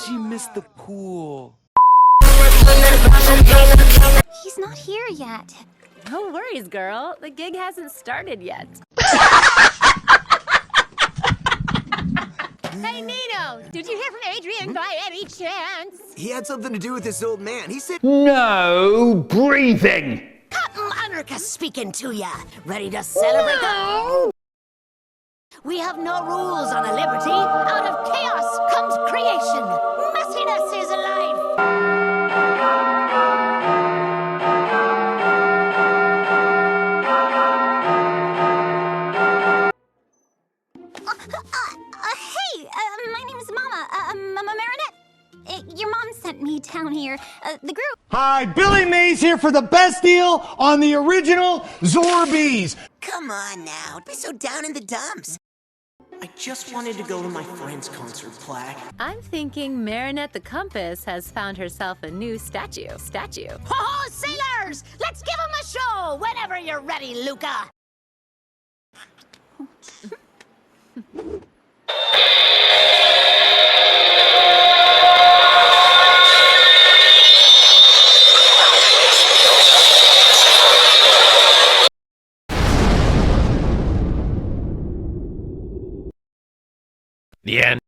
She missed the pool. He's not here yet. No worries, girl. The gig hasn't started yet. Hey, Nino! Did you hear from Adrian by any chance? He had something to do with this old man. He said... No breathing! Captain Anarka speaking to ya. Ready to celebrate We have no rules on a liberty. Out of chaos comes creation. Messiness is alive. Hey, my name is Mama. Marinette. Your mom sent me down here. The group. Hi, Billy Mays here for the best deal on the original Zorbies. Come on now, don't be so down in the dumps. I just wanted to go to my friend's concert, Plaque. I'm thinking Marinette the Compass has found herself a new statue. Ho-ho, sailors! Let's give them a show whenever you're ready, Luka. The end.